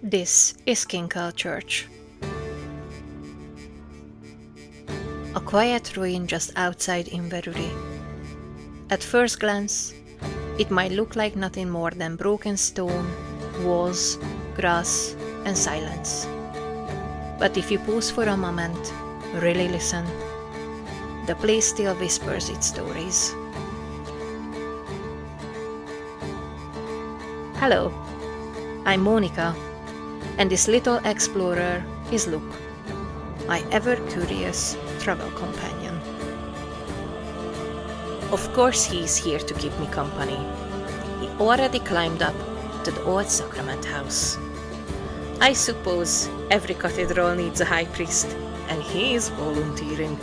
This is Kinkell Church, a quiet ruin just outside Inverurie. At first glance, it might look like nothing more than broken stone, walls, grass, and silence. But if you pause for a moment, really listen, the place still whispers its stories. Hello, I'm Monica, and this little explorer is Luke, my ever-curious travel companion. Of course he's here to keep me company. He already climbed up to the old sacrament house. I suppose every cathedral needs a high priest, and he is volunteering.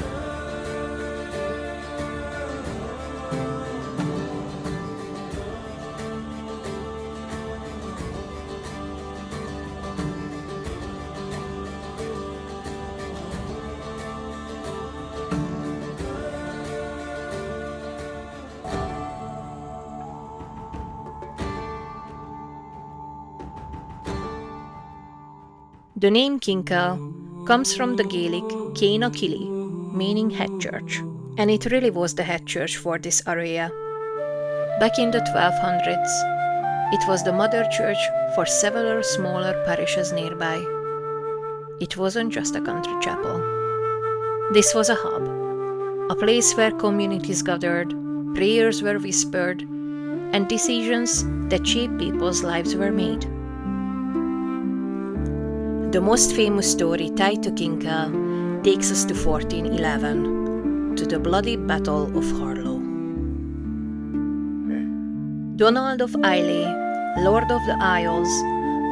The name Kinkell comes from the Gaelic Céanna Killy, meaning head church, and it really was the head church for this area. Back in the 1200s, it was the mother church for several smaller parishes nearby. It wasn't just a country chapel. This was a hub, a place where communities gathered, prayers were whispered, and decisions that shaped people's lives were made. The most famous story tied to Kinkell takes us to 1411, to the bloody Battle of Harlaw. Donald of Islay, Lord of the Isles,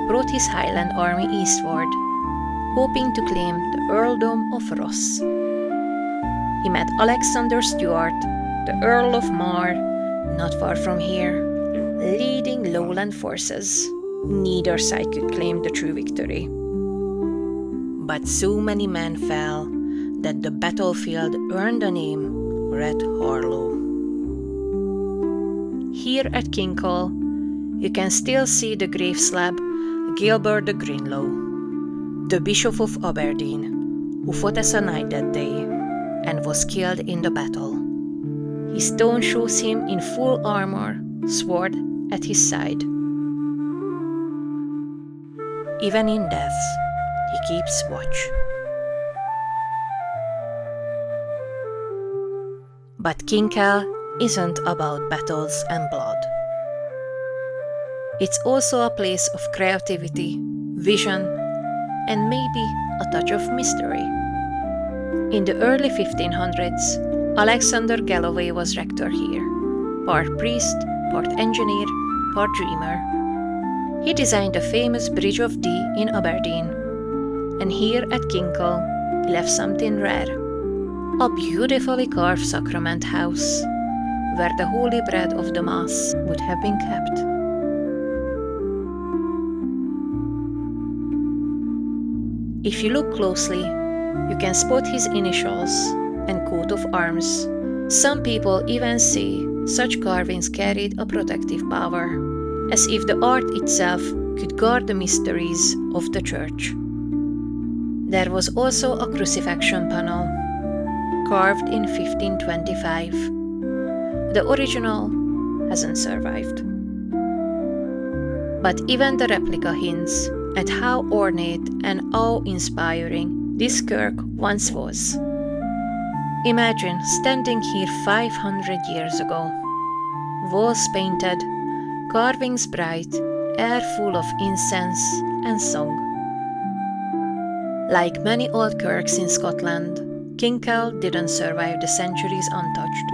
brought his Highland army eastward, hoping to claim the Earldom of Ross. He met Alexander Stewart, the Earl of Mar, not far from here, leading lowland forces. Neither side could claim the true victory. But so many men fell that the battlefield earned the name Red Harlaw. Here at Kinkell, you can still see the grave slab Gilbert de Greenlaw, the Bishop of Aberdeen, who fought as a knight that day and was killed in the battle. His stone shows him in full armor, sword at his side. Even in death, he keeps watch. But Kinkell isn't about battles and blood. It's also a place of creativity, vision, and maybe a touch of mystery. In the early 1500s, Alexander Galloway was rector here, part priest, part engineer, part dreamer. He designed the famous Bridge of Dee in Aberdeen. And here at Kinkell, he left something rare, a beautifully carved sacrament house, where the holy bread of the Mass would have been kept. If you look closely, you can spot his initials and coat of arms. Some people even say such carvings carried a protective power, as if the art itself could guard the mysteries of the church. There was also a crucifixion panel, carved in 1525. The original hasn't survived. But even the replica hints at how ornate and awe-inspiring this kirk once was. Imagine standing here 500 years ago. Walls painted, carvings bright, air full of incense and song. Like many old kirks in Scotland, Kinkell didn't survive the centuries untouched.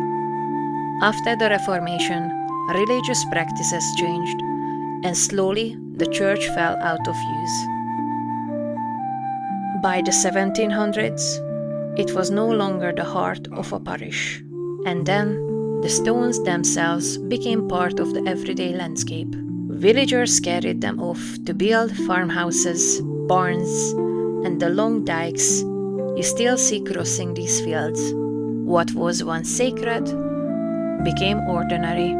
After the Reformation, religious practices changed, and slowly the church fell out of use. By the 1700s, it was no longer the heart of a parish, and then the stones themselves became part of the everyday landscape. Villagers carried them off to build farmhouses, barns, and the long dikes you still see crossing these fields. What was once sacred became ordinary.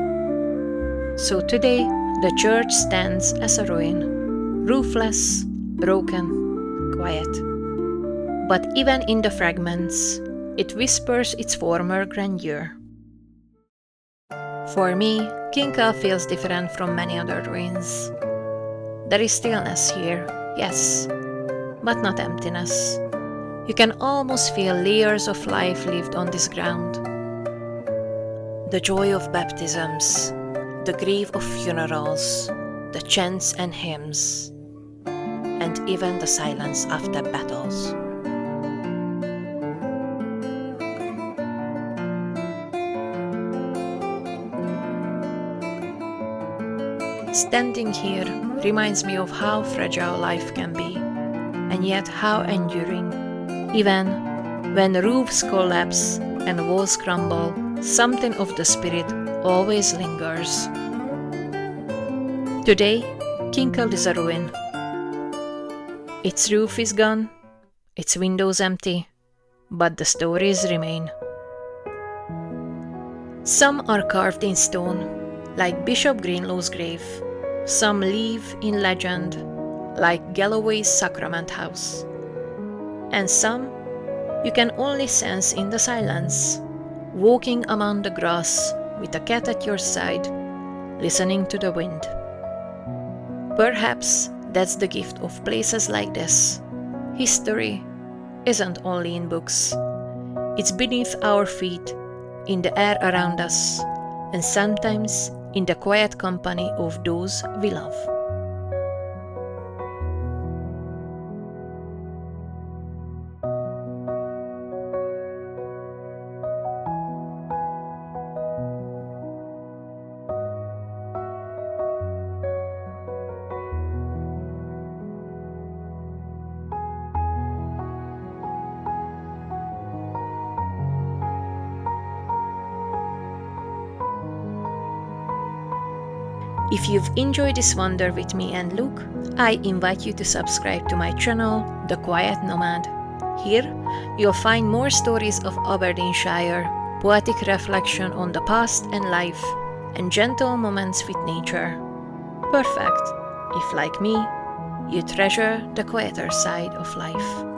So today, the church stands as a ruin, roofless, broken, quiet. But even in the fragments, it whispers its former grandeur. For me, Kinkell feels different from many other ruins. There is stillness here, yes, but not emptiness. You can almost feel layers of life lived on this ground. The joy of baptisms, the grief of funerals, the chants and hymns, and even the silence after battles. Standing here reminds me of how fragile life can be, and yet how enduring. Even when roofs collapse and walls crumble, something of the spirit always lingers. Today, Kinkell is a ruin. Its roof is gone, its windows empty, but the stories remain. Some are carved in stone, like Bishop Greenlaw's grave. Some live in legend, like Galloway's Sacrament House. And some you can only sense in the silence, walking among the grass with a cat at your side, listening to the wind. Perhaps that's the gift of places like this. History isn't only in books. It's beneath our feet, in the air around us, and sometimes in the quiet company of those we love. If you've enjoyed this wander with me and Luke, I invite you to subscribe to my channel, The Quiet Nomad. Here, you'll find more stories of Aberdeenshire, poetic reflection on the past and life, and gentle moments with nature. Perfect, if like me, you treasure the quieter side of life.